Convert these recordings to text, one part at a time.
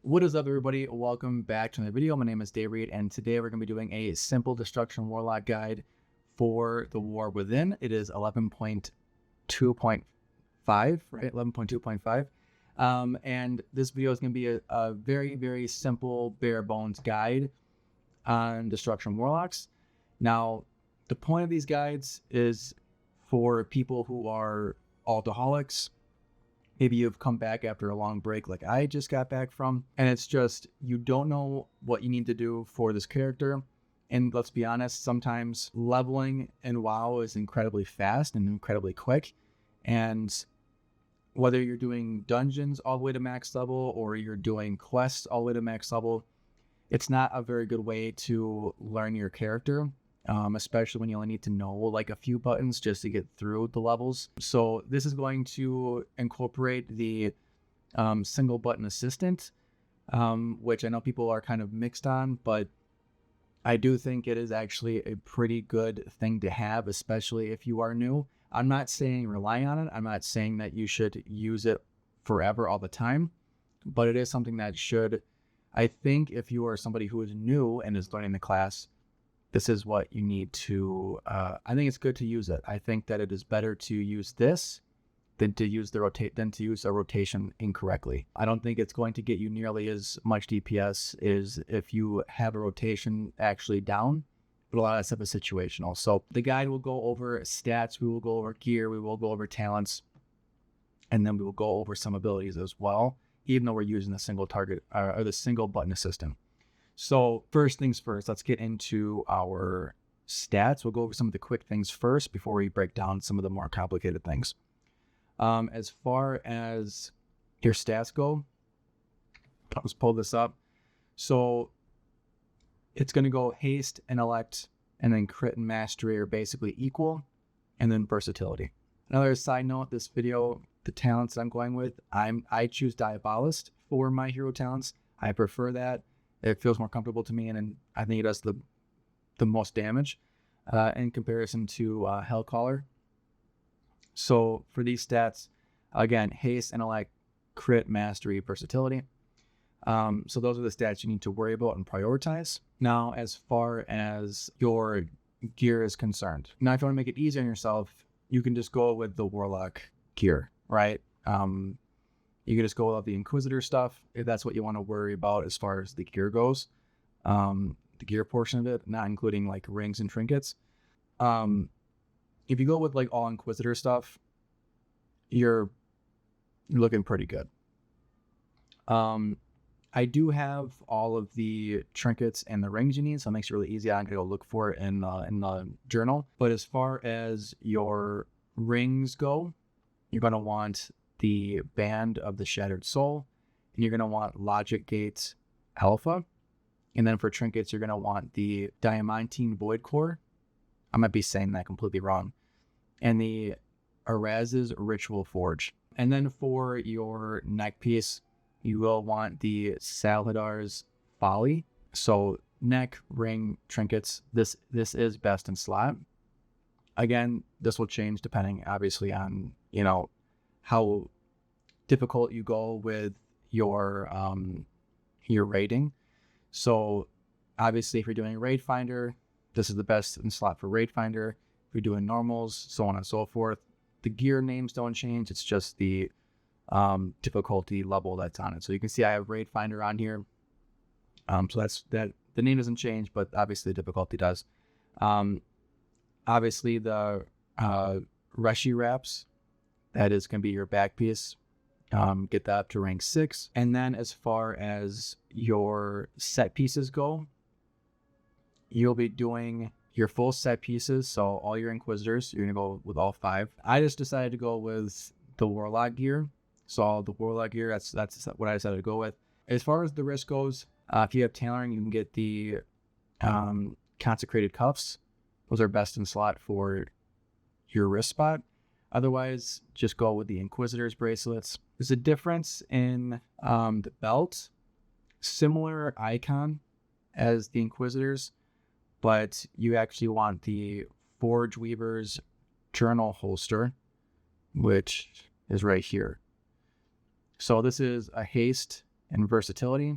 What is up, everybody? Welcome back to another video. My name is Dave, and today we're going to be doing a simple destruction warlock guide for the War Within. It is 11.2.5, right? 11.2.5. And this video is going to be a very, very simple, bare bones guide on destruction warlocks. Now, the point of these guides is for people who are alcoholics. Maybe you've come back after a long break like I just got back from, and it's just you don't know what you need to do for this character. And let's be honest, sometimes leveling in WoW is incredibly fast and incredibly quick. And whether you're doing dungeons all the way to max level or you're doing quests all the way to max level, it's not a very good way to learn your character. Especially when you only need to know like a few buttons just to get through the levels. So this is going to incorporate the single button assistant, which I know people are kind of mixed on, but I do think it is actually a pretty good thing to have, especially if you are new. I'm not saying rely on it. I'm not saying that you should use it forever all the time, but it is something that should, I think if you are somebody who is new and is learning the class, this is what you need to, I think it's good to use it. I think that it is better to use this than to use a rotation incorrectly. I don't think it's going to get you nearly as much DPS as if you have a rotation actually down, but a lot of that stuff is situational. So the guide will go over stats, we will go over gear, we will go over talents, and then we will go over some abilities as well, even though we're using the single target or the single button assistant. So first things first, let's get into our stats. We'll go over some of the quick things first before we break down some of the more complicated things. As far as your stats go, let's pull this up. So it's going to go Haste, Intellect, and then Crit and Mastery are basically equal, and then Versatility. Another side note, this video, the talents I'm going with, I choose Diabolist for my hero talents. I prefer that. It feels more comfortable to me, and I think it does the most damage in comparison to Hellcaller. So for these stats, again, Haste, Intellect, Crit, Mastery, Versatility. So those are the stats you need to worry about and prioritize. Now, as far as your gear is concerned, now if you want to make it easier on yourself, you can just go with the Warlock gear, right? You can just go with the Inquisitor stuff if that's what you want to worry about as far as the gear goes. The gear portion of it, not including like rings and trinkets. If you go with like all Inquisitor stuff, you're looking pretty good. I do have all of the trinkets and the rings you need, so it makes it really easy. I'm gonna go look for it in the journal. But as far as your rings go, you're gonna want the Band of the Shattered Soul, and you're going to want Logic Gate Alpha. And then for trinkets, you're going to want the Diamantine Voidcore. I might be saying that completely wrong. And the Araz's Ritual Forge. And then for your neck piece, you will want the Salhadaar's Folly. So neck, ring, trinkets, this is best in slot. Again, this will change depending obviously on, you know, how difficult you go with your raiding. So obviously if you're doing Raid Finder, this is the best in slot for Raid Finder. If you're doing normals, so on and so forth, the gear names don't change. It's just the difficulty level that's on it. So you can see I have Raid Finder on here. So that's that. The name doesn't change, but obviously the difficulty does. Obviously the Reshii wraps, that is going to be your back piece. Get that up to rank 6. And then as far as your set pieces go, you'll be doing your full set pieces. So all your Inquisitors, you're going to go with all 5. I just decided to go with the Warlock gear. So all the Warlock gear, that's what I decided to go with. As far as the wrist goes, if you have tailoring, you can get the Consecrated cuffs. Those are best in slot for your wrist spot. Otherwise, just go with the Inquisitor's bracelets. There's a difference in the belt. Similar icon as the Inquisitors, but you actually want the Forgeweaver's journal holster, which is right here. So this is a Haste and Versatility.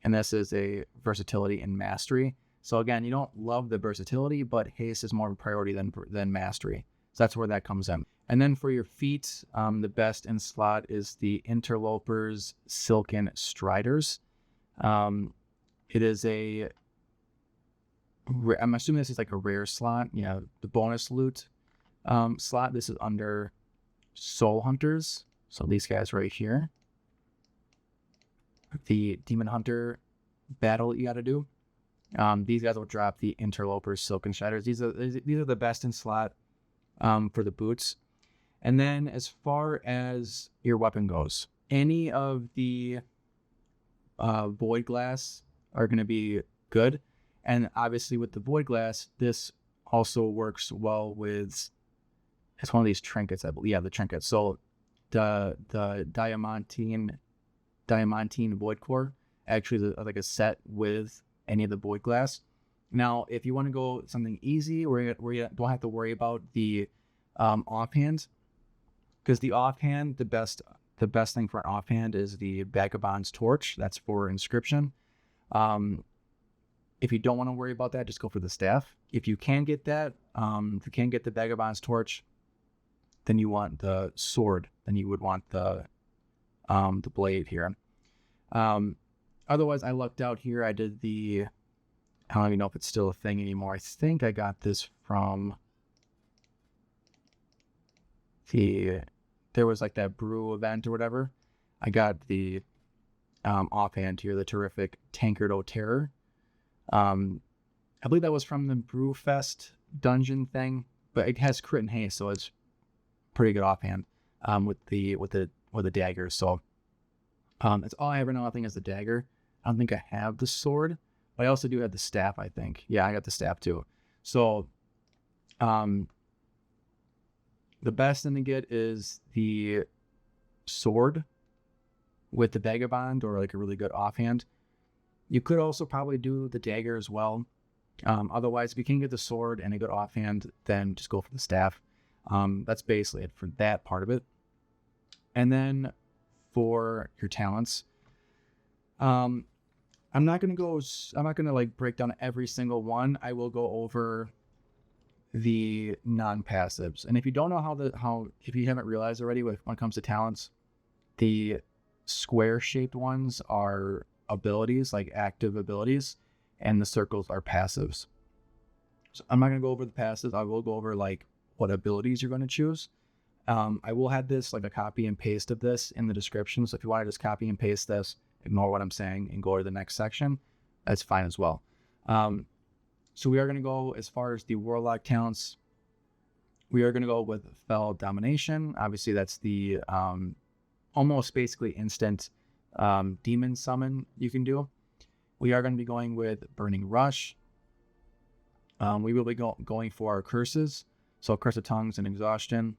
And this is a Versatility and Mastery. So again, you don't love the versatility, but Haste is more of a priority than Mastery. So that's where that comes in. And then for your feet, the best in slot is the Interloper's Silken Striders. It is a, I'm assuming this is like a rare slot. Yeah, the bonus loot slot. This is under Soul Hunters. So these guys right here. The Demon Hunter battle you got to do. These guys will drop the Interloper's Silken Striders. These are the best in slot for the boots. And then as far as your weapon goes, any of the Voidglass are going to be good. And obviously with the Voidglass, this also works well with, it's one of these trinkets, I believe. Yeah, the trinket. So the Diamantine Voidcore actually is like a set with any of the Voidglass. Now, if you want to go something easy where you don't have to worry about the offhand, because the offhand, the best thing for an offhand is the Vagabond's Torch. That's for inscription. If you don't want to worry about that, just go for the staff. If you can get that, if you can get the Vagabond's Torch, then you want the sword. Then you would want the blade here. Otherwise, I lucked out here. I did I don't even know if it's still a thing anymore. I think I got this from there was like that brew event or whatever. I got the offhand here, the terrific Tankard O' Terror. I believe that was from the Brewfest dungeon thing, but it has crit and haste, so it's pretty good offhand with the dagger. So that's all I ever know. I think is the dagger. I don't think I have the sword, but I also do have the staff. I think, yeah, I got the staff too. So, the best thing to get is the sword with the Vagabond or like a really good offhand. You could also probably do the dagger as well. Otherwise, if you can get the sword and a good offhand, then just go for the staff. That's basically it for that part of it. And then for your talents, I'm not gonna like break down every single one. I will go over the non-passives. And if you don't know if you haven't realized already when it comes to talents, the square-shaped ones are abilities, like active abilities, and the circles are passives. So I'm not gonna go over the passives. I will go over like what abilities you're going to choose. I will have this like a copy and paste of this in the description. So if you want to just copy and paste this, ignore what I'm saying and go to the next section, that's fine as well. So we are going to go as far as the Warlock talents. We are going to go with Fell Domination. Obviously, that's the almost basically instant demon summon you can do. We are going to be going with Burning Rush. We will be going for our curses. So Curse of Tongues and Exhaustion,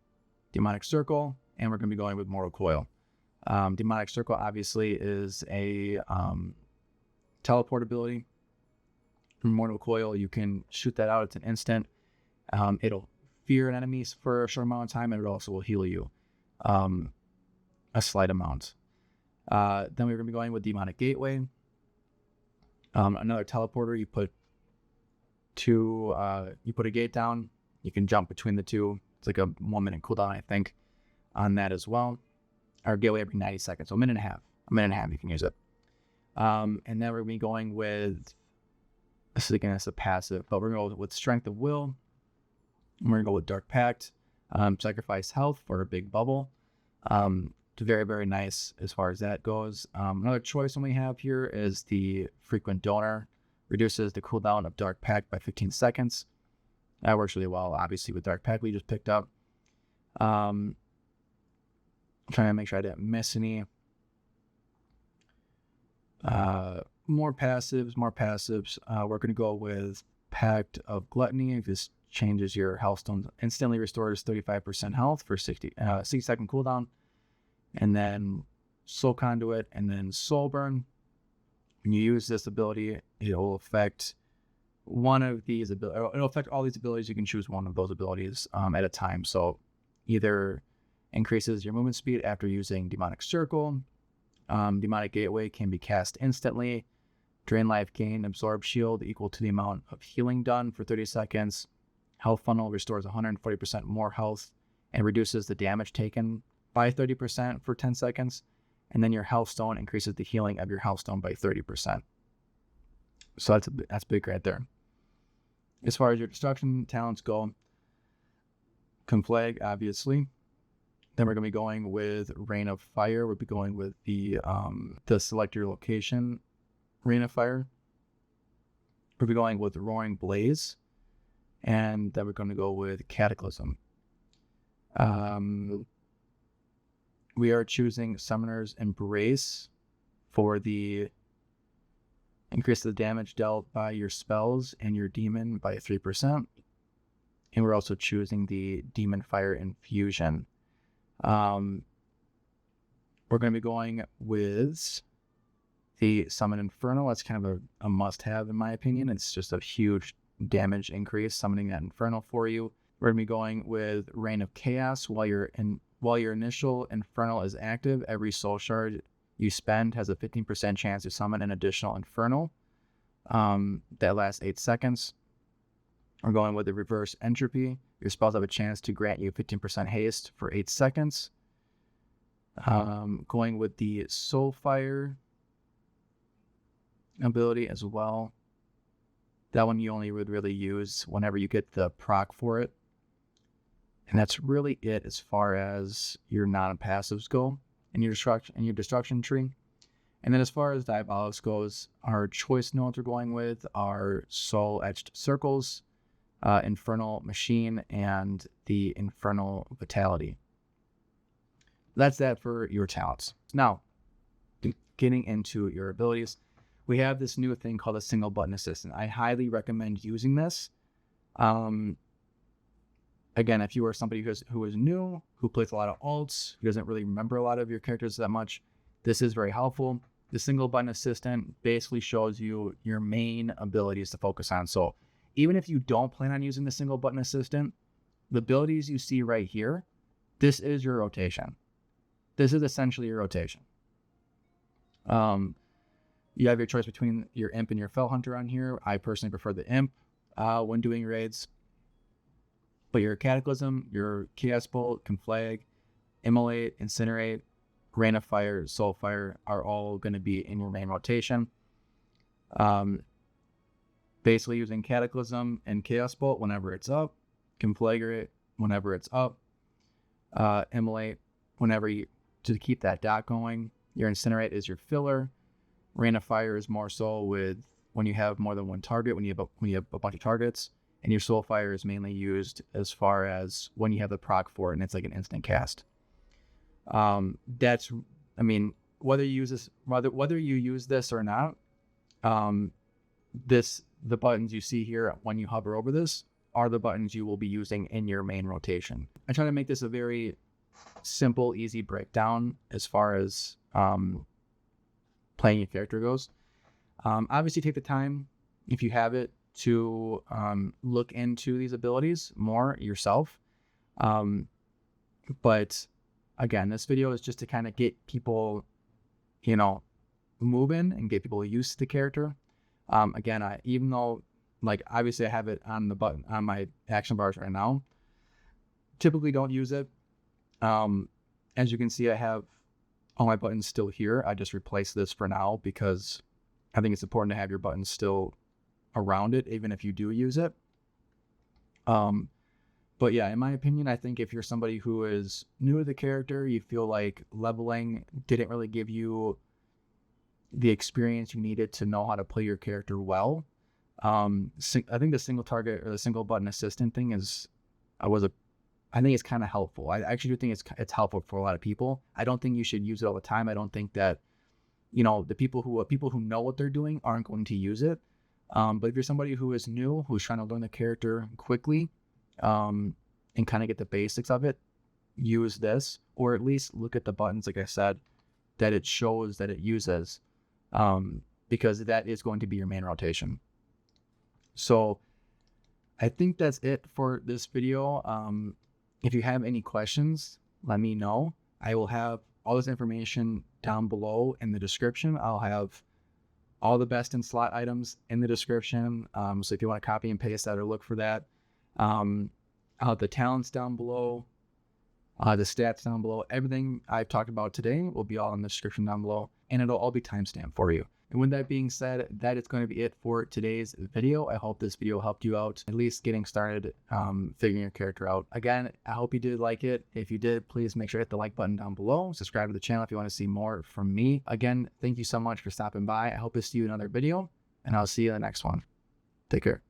Demonic Circle, and we're going to be going with Mortal Coil. Demonic Circle obviously is a teleport ability. From Mortal Coil, you can shoot that out. It's an instant. It'll fear an enemy for a short amount of time, and it also will heal you a slight amount. Then we're going to be going with Demonic Gateway. Another teleporter. You put a gate down. You can jump between the two. It's like a 1 minute cooldown, I think, on that as well. Or gateway every 90 seconds, so a minute and a half. A minute and a half, you can use it. And then we're going to be going with, this is again, it's a passive, but we're going to go with Strength of Will. And we're going to go with Dark Pact. Sacrifice health for a big bubble. It's very, very nice as far as that goes. Another choice one we have here is the Frequent Donor. Reduces the cooldown of Dark Pact by 15 seconds. That works really well, obviously, with Dark Pact we just picked up. I'm trying to make sure I didn't miss any. More passives. We're going to go with Pact of Gluttony. This changes your health stones. Instantly restores 35% health for 60-second cooldown. And then Soul Conduit, and then Soul Burn. When you use this ability, it will affect one of these abilities. It'll affect all these abilities. You can choose one of those abilities at a time. So either increases your movement speed after using Demonic Circle, Demonic Gateway can be cast instantly. Drain life gain, absorb shield equal to the amount of healing done for 30 seconds. Health funnel restores 140% more health and reduces the damage taken by 30% for 10 seconds. And then your health stone increases the healing of your health stone by 30%. So that's big right there. As far as your destruction talents go, Conflag, obviously. Then we're going to be going with Rain of Fire. We'll be going with the select your location Rain of Fire. We'll be going with Roaring Blaze. And then we're going to go with Cataclysm. We are choosing Summoner's Embrace for the increase the damage dealt by your spells and your demon by 3%. And we're also choosing the Demon Fire Infusion. We're going to be going with the Summon Infernal. That's kind of a must-have in my opinion. It's just a huge damage increase, summoning that Infernal for you. We're going to be going with Reign of Chaos. While your initial Infernal is active, every soul shard you spend has a 15% chance to summon an additional Infernal. That lasts 8 seconds. We're going with the Reverse Entropy. Your spells have a chance to grant you 15% haste for 8 seconds. Going with the Soulfire ability as well. That one you only would really use whenever you get the proc for it. And that's really it as far as your non-passives go in your destruction tree. And then as far as Diabolics goes, our choice nodes we're going with are Soul Etched Circles, Infernal Machine, and the Infernal Vitality. That's that for your talents. Now, getting into your abilities, we have this new thing called a single button assistant. I highly recommend using this. Again, if you are somebody who is new, who plays a lot of alts, who doesn't really remember a lot of your characters that much, this is very helpful. The single button assistant basically shows you your main abilities to focus on. So even if you don't plan on using the single button assistant, the abilities you see right here, this is your rotation. This is essentially your rotation. You have your choice between your Imp and your Fell Hunter on here. I personally prefer the Imp when doing raids. But your Cataclysm, your Chaos Bolt, Conflag, Immolate, Incinerate, Rain of Fire, Soulfire are all going to be in your main rotation. Basically using Cataclysm and Chaos Bolt whenever it's up, Conflagrate whenever it's up, Immolate to keep that dot going. Your Incinerate is your filler. Rain of Fire is more so with when you have more than one target, when you have a bunch of targets. And your Soulfire is mainly used as far as when you have the proc for it and it's like an instant cast. Whether you use this or not, the buttons you see here when you hover over this are the buttons you will be using in your main rotation. I try to make this a very simple, easy breakdown as far as playing your character goes. Obviously take the time, if you have it, to look into these abilities more yourself. But again, this video is just to kind of get people, moving and get people used to the character. Again, even though, obviously I have it on the button on my action bars right now, typically don't use it. As you can see, I have all my buttons still here. I just replaced this for now because I think it's important to have your buttons still around it, even if you do use it. But yeah, in my opinion, I think if you're somebody who is new to the character, you feel like leveling didn't really give you the experience you needed to know how to play your character well. I think the single target or the single button assistant thing I think it's kind of helpful. I actually do think it's helpful for a lot of people. I don't think you should use it all the time. I don't think that, the people who know what they're doing aren't going to use it. But if you're somebody who is new, who's trying to learn the character quickly, and kind of get the basics of it, use this, or at least look at the buttons, like I said, that it shows that it uses, because that is going to be your main rotation. So I think that's it for this video. If you have any questions, let me know. I will have all this information down below in the description. I'll have all the best in slot items in the description. So if you want to copy and paste that or look for that, I'll have the talents down below, the stats down below. Everything I've talked about today will be all in the description down below, and it'll all be timestamped for you. And with that being said, that is going to be it for today's video. I hope this video helped you out, at least getting started, figuring your character out. Again, I hope you did like it. If you did, please make sure to hit the like button down below. Subscribe to the channel if you want to see more from me. Again, thank you so much for stopping by. I hope to see you in another video, and I'll see you in the next one. Take care.